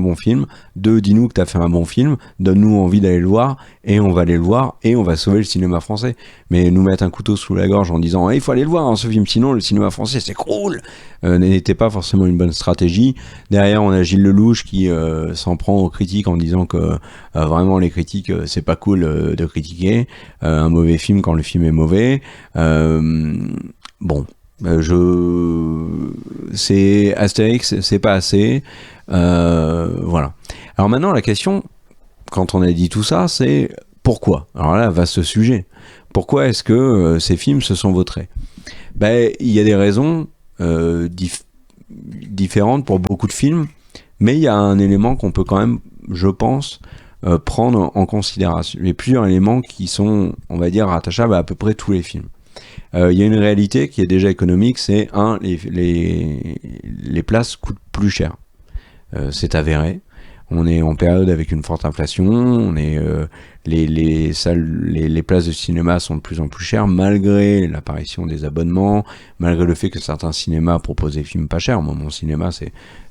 bon film. 2, dis-nous que t'as fait un bon film. Donne-nous envie d'aller le voir et on va aller le voir et on va sauver le cinéma français. Mais nous mettre un couteau sous la gorge en disant il faut aller le voir hein, ce film, sinon le cinéma français c'est cool, n'était pas forcément une bonne stratégie. Derrière on a Gilles Lelouch qui s'en prend aux critiques en disant que vraiment les critiques c'est pas cool de critiquer un mauvais film quand le film est mauvais. C'est Astérix, c'est pas assez. Voilà. Alors maintenant, la question, quand on a dit tout ça, c'est pourquoi ? Alors là, vaste sujet. Pourquoi est-ce que ces films se sont vautrés ? Il y a des raisons différentes pour beaucoup de films, mais il y a un élément qu'on peut quand même, je pense, prendre en considération. Il y a plusieurs éléments qui sont, on va dire, rattachables à peu près tous les films. Il y a une réalité qui est déjà économique, c'est les places coûtent plus cher. C'est avéré. On est en période avec une forte inflation. Les places de cinéma sont de plus en plus chères malgré l'apparition des abonnements, malgré le fait que certains cinémas proposent des films pas chers. Moi, mon cinéma,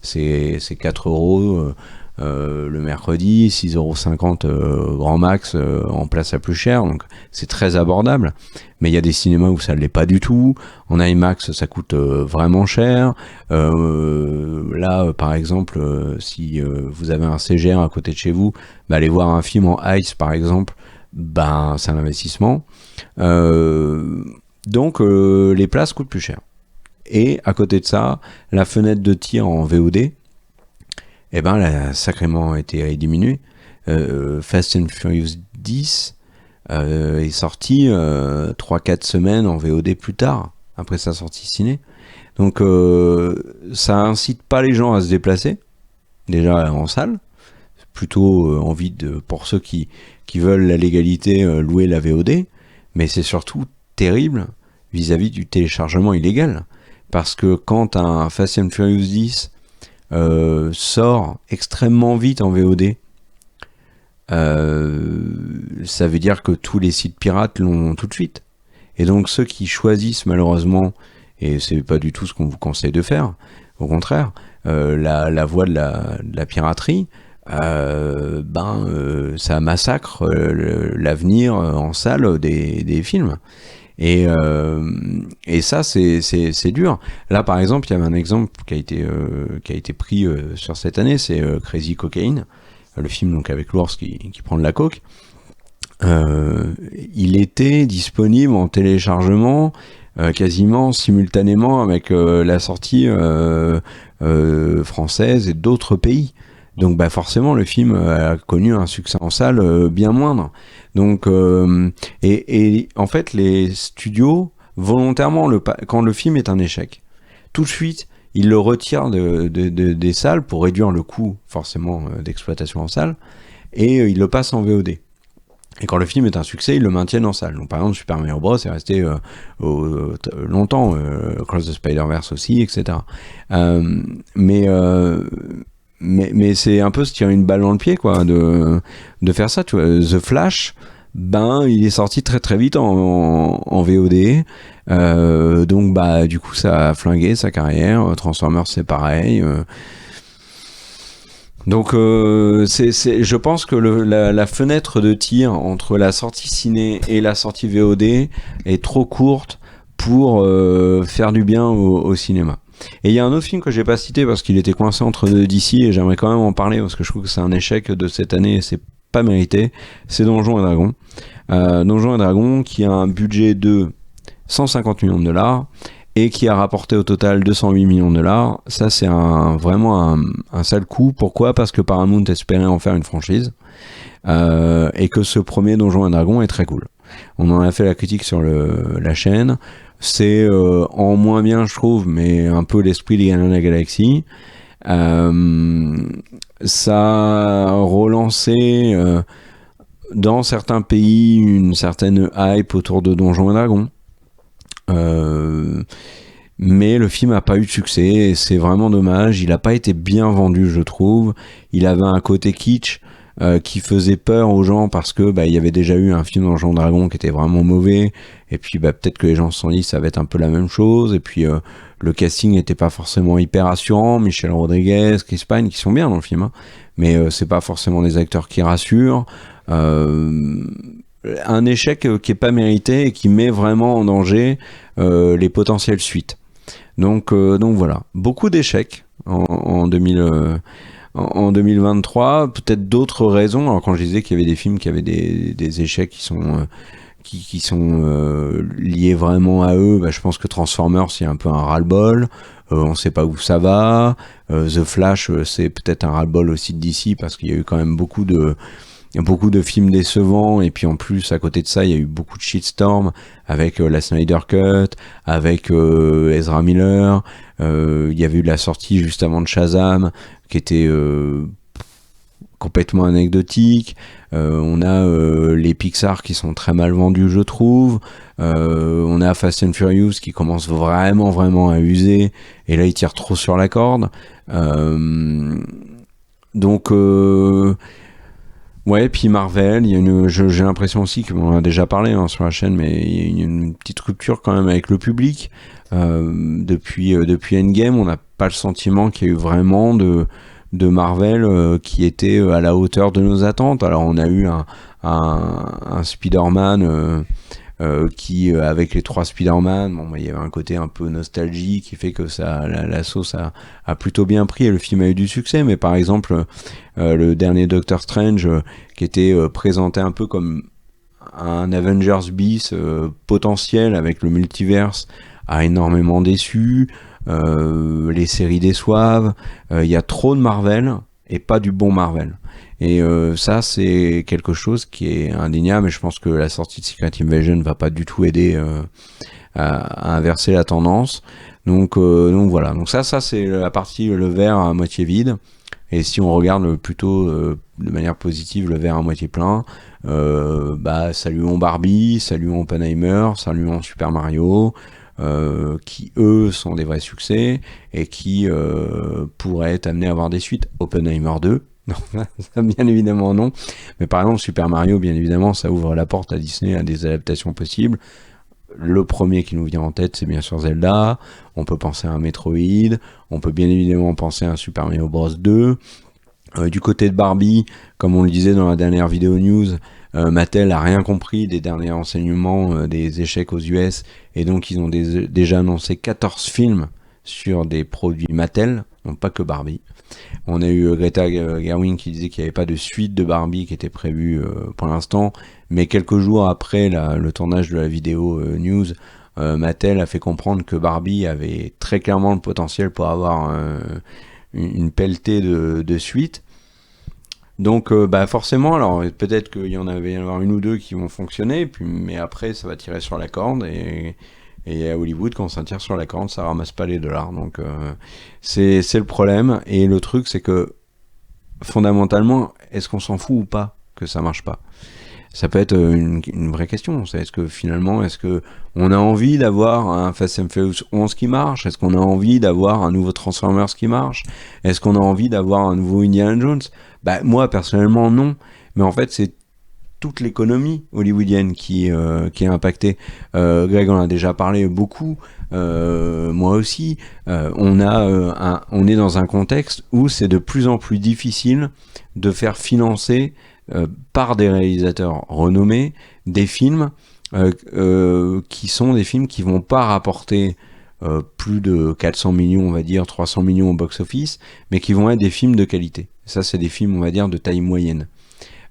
c'est 4 euros. Le mercredi, 6,50 € grand max en place la plus chère, donc c'est très abordable. Mais il y a des cinémas où ça ne l'est pas du tout. En IMAX, ça coûte vraiment cher. Là, par exemple, si vous avez un CGR à côté de chez vous, aller voir un film en ICE, par exemple, c'est un investissement. Donc, les places coûtent plus cher. Et à côté de ça, la fenêtre de tir en VOD, elle a sacrément été diminuée. Fast and Furious 10 est sorti 3-4 semaines en VOD plus tard, après sa sortie ciné. Donc ça incite pas les gens à se déplacer, déjà en salle. Plutôt pour ceux qui veulent la légalité, louer la VOD. Mais c'est surtout terrible vis-à-vis du téléchargement illégal. Parce que quand un Fast and Furious 10 sort extrêmement vite en VOD, ça veut dire que tous les sites pirates l'ont tout de suite. Et donc ceux qui choisissent malheureusement, et c'est pas du tout ce qu'on vous conseille de faire, au contraire, la voie de la piraterie, ça massacre l'avenir en salle des films. Et ça c'est dur. Là par exemple, il y avait un exemple qui a été pris sur cette année, c'est Crazy Cocaine, le film donc avec l'ours qui prend de la coke. Il était disponible en téléchargement quasiment simultanément avec la sortie française et d'autres pays. Donc forcément le film a connu un succès en salle bien moindre. Donc et en fait les studios volontairement quand le film est un échec, tout de suite ils le retirent des salles pour réduire le coût forcément d'exploitation en salle, et ils le passent en VOD. Et quand le film est un succès, ils le maintiennent en salle. Donc par exemple Super Mario Bros est resté longtemps, Across the Spider-Verse aussi, etc. Mais c'est un peu se tirer une balle dans le pied, quoi, de faire ça. Tu vois, The Flash, il est sorti très très vite en VOD. Donc du coup ça a flingué sa carrière. Transformers c'est pareil. Donc je pense que la fenêtre de tir entre la sortie ciné et la sortie VOD est trop courte pour faire du bien au cinéma. Et il y a un autre film que j'ai pas cité parce qu'il était coincé entre deux DC et j'aimerais quand même en parler parce que je trouve que c'est un échec de cette année et c'est pas mérité. C'est Donjons et Dragons. Donjons et Dragons qui a un budget de 150 millions de dollars et qui a rapporté au total 208 millions de dollars. Ça, c'est vraiment un sale coup. Pourquoi ? Parce que Paramount espérait en faire une franchise et que ce premier Donjons et Dragons est très cool. On en a fait la critique sur la chaîne. C'est en moins bien, je trouve, mais un peu l'esprit des Gardiens de la Galaxie. Ça a relancé dans certains pays une certaine hype autour de Donjons et Dragons. Mais le film n'a pas eu de succès et c'est vraiment dommage. Il n'a pas été bien vendu, je trouve. Il avait un côté kitsch qui faisait peur aux gens parce que il y avait déjà eu un film Donjons et Dragons qui était vraiment mauvais et puis peut-être que les gens se sont dit ça va être un peu la même chose et puis le casting n'était pas forcément hyper assurant. Michelle Rodriguez, Chris Pine qui sont bien dans le film, hein, mais c'est pas forcément des acteurs qui rassurent. Un échec qui est pas mérité et qui met vraiment en danger les potentielles suites. Donc voilà, beaucoup d'échecs en 2023, peut-être d'autres raisons. Alors quand je disais qu'il y avait des films qui avaient des échecs qui sont liés vraiment à eux, je pense que Transformers c'est un peu un ras-le-bol. On sait pas où ça va. The Flash c'est peut-être un ras-le-bol aussi de DC parce qu'il y a eu quand même beaucoup de films décevants et puis en plus à côté de ça il y a eu beaucoup de shitstorm avec la Snyder Cut, avec Ezra Miller, il y avait eu la sortie juste avant de Shazam qui était complètement anecdotique, on a les Pixar qui sont très mal vendus je trouve, on a Fast and Furious qui commence vraiment à user et là il tire trop sur la corde, donc ouais, puis Marvel, j'ai l'impression aussi qu'on en a déjà parlé sur la chaîne, mais il y a une petite rupture quand même avec le public. Depuis Endgame, on n'a pas le sentiment qu'il y a eu vraiment de Marvel qui était à la hauteur de nos attentes. Alors on a eu un Spider-Man qui avec les 3 Spider-Man, il y avait un côté un peu nostalgie qui fait que la sauce a plutôt bien pris et le film a eu du succès. Mais par exemple le dernier Doctor Strange qui était présenté un peu comme un Avengers bis potentiel avec le multiverse a énormément déçu. Les séries déçoivent. Il y a trop de Marvel et pas du bon Marvel. Et ça, c'est quelque chose qui est indéniable. Et je pense que la sortie de Secret Invasion va pas du tout aider à inverser la tendance. Donc voilà. Donc ça c'est la partie le verre à moitié vide. Et si on regarde plutôt de manière positive le verre à moitié plein, saluons Barbie, saluons Oppenheimer, saluons Super Mario. Qui eux sont des vrais succès et qui pourraient être amenés à avoir des suites. Oppenheimer 2, non, ça, bien évidemment non, mais par exemple Super Mario, bien évidemment ça ouvre la porte à Disney à des adaptations possibles. Le premier qui nous vient en tête c'est bien sûr Zelda, on peut penser à un Metroid, on peut bien évidemment penser à un Super Mario Bros 2. Du côté de Barbie, comme on le disait dans la dernière vidéo news, Mattel a rien compris des derniers renseignements des échecs aux US et donc ils ont déjà annoncé 14 films sur des produits Mattel, donc pas que Barbie. On a eu Greta Gerwig qui disait qu'il n'y avait pas de suite de Barbie qui était prévue pour l'instant, mais quelques jours après le tournage de la vidéo news, Mattel a fait comprendre que Barbie avait très clairement le potentiel pour avoir une pelletée de suites. Donc forcément, alors peut-être qu'il y en avait y en avoir une ou deux qui vont fonctionner, mais après ça va tirer sur la corde et à Hollywood quand ça tire sur la corde ça ramasse pas les dollars, donc c'est le problème. Et le truc c'est que fondamentalement est-ce qu'on s'en fout ou pas que ça marche pas? Ça peut être une vraie question. Est-ce que finalement, est-ce que on a envie d'avoir un Fast and Furious 11 qui marche? Est-ce qu'on a envie d'avoir un nouveau Transformers qui marche? Est-ce qu'on a envie d'avoir un nouveau Indiana Jones? Moi, personnellement, non. Mais en fait, c'est toute l'économie hollywoodienne qui est impactée. Greg en a déjà parlé beaucoup. Moi aussi. On est dans un contexte où c'est de plus en plus difficile de faire financer par des réalisateurs renommés des films qui sont des films qui vont pas rapporter plus de 400 millions, on va dire 300 millions au box-office, mais qui vont être des films de qualité. Ça, c'est des films, on va dire, de taille moyenne.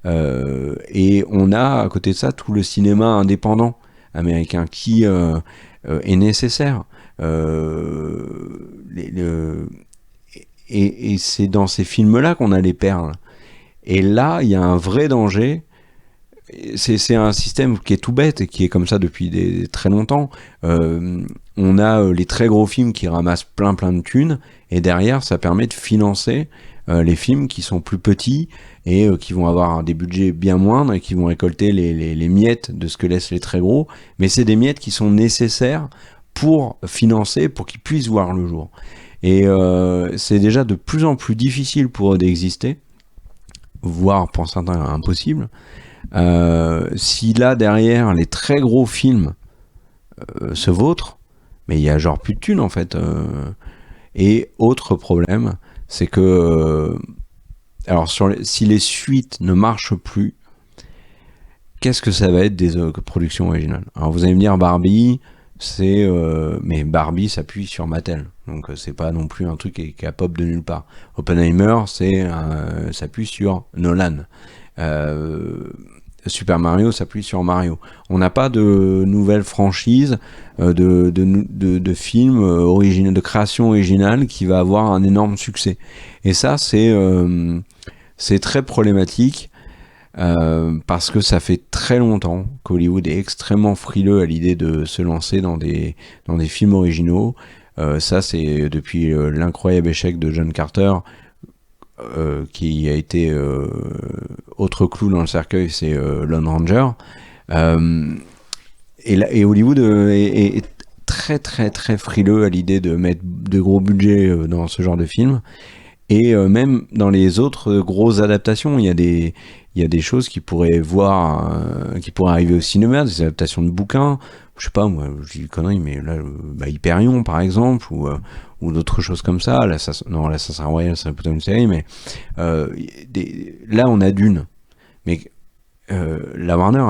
Et on a, à côté de ça, tout le cinéma indépendant américain qui est nécessaire. Et c'est dans ces films-là qu'on a les perles. Et là, il y a un vrai danger. C'est un système qui est tout bête et qui est comme ça depuis très longtemps. On a les très gros films qui ramassent plein de thunes, et derrière, ça permet de financer les films qui sont plus petits et qui vont avoir des budgets bien moindres et qui vont récolter les miettes de ce que laissent les très gros. Mais c'est des miettes qui sont nécessaires pour financer, pour qu'ils puissent voir le jour. Et c'est déjà de plus en plus difficile pour eux d'exister, voire pour certains impossible. Si là derrière les très gros films se vautrent, mais il y a genre plus de thunes en fait. Et autre problème, c'est que alors si les suites ne marchent plus, qu'est-ce que ça va être des productions originales? Alors vous allez me dire Barbie, mais Barbie s'appuie sur Mattel, donc c'est pas non plus un truc qui a pop de nulle part. Oppenheimer, s'appuie sur Nolan. Super Mario s'appuie sur Mario. On n'a pas de nouvelles franchises de films originaux, de création originale qui va avoir un énorme succès. Et ça, c'est très problématique parce que ça fait très longtemps qu'Hollywood est extrêmement frileux à l'idée de se lancer dans des films originaux. Ça, c'est depuis l'incroyable échec de John Carter. Qui a été autre clou dans le cercueil, c'est Lone Ranger. Et Hollywood est très frileux à l'idée de mettre de gros budgets dans ce genre de film. Et même dans les autres grosses adaptations, il y a des choses qui pourraient arriver au cinéma, des adaptations de bouquins. Je sais pas, moi, je dis une connerie, mais là, Hyperion, par exemple, ou d'autres choses comme ça. Là, L'Assassin Royal, c'est plutôt une série, mais là, on a Dune. Mais la Warner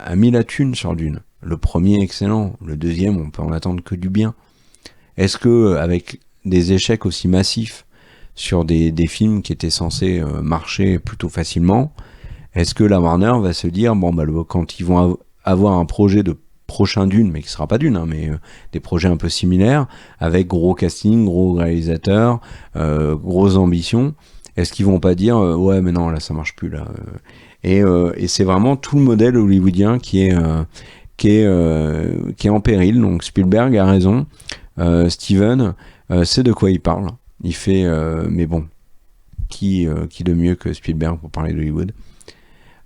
a mis la thune sur Dune. Le premier, excellent. Le deuxième, on peut en attendre que du bien. Est-ce que, avec des échecs aussi massifs sur des films qui étaient censés marcher plutôt facilement, est-ce que la Warner va se dire, quand ils vont avoir un projet de prochain Dune, mais qui sera pas Dune, mais des projets un peu similaires, avec gros casting, gros réalisateurs, grosses ambitions, est-ce qu'ils vont pas dire ouais mais non là ça marche plus là, et c'est vraiment tout le modèle hollywoodien qui est en péril. Donc Spielberg a raison, Steven sait de quoi il parle, il fait mais bon, qui de mieux que Spielberg pour parler d'Hollywood,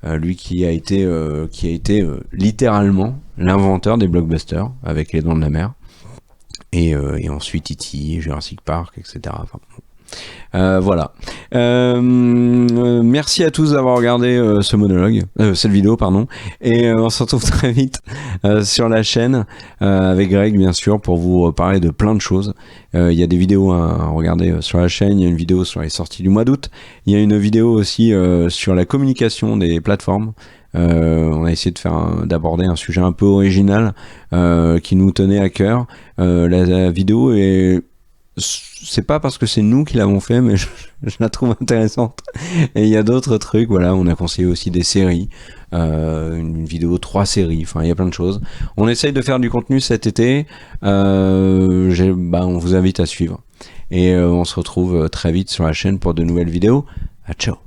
lui qui a été littéralement l'inventeur des blockbusters avec Les Dents de la Mer, et ensuite E.T., Jurassic Park, etc. Enfin, voilà. Merci à tous d'avoir regardé ce monologue, cette vidéo, pardon, et on se retrouve très vite sur la chaîne avec Greg, bien sûr, pour vous parler de plein de choses. Il y a des vidéos à regarder sur la chaîne. Il y a une vidéo sur les sorties du mois d'août. Il y a une vidéo aussi sur la communication des plateformes. On a essayé d'aborder un sujet un peu original qui nous tenait à cœur. La vidéo c'est pas parce que c'est nous qui l'avons fait, mais je la trouve intéressante. Et il y a d'autres trucs, voilà, on a conseillé aussi des séries, une vidéo 3 séries, enfin il y a plein de choses. On essaye de faire du contenu cet été, on vous invite à suivre. Et on se retrouve très vite sur la chaîne pour de nouvelles vidéos. Ciao.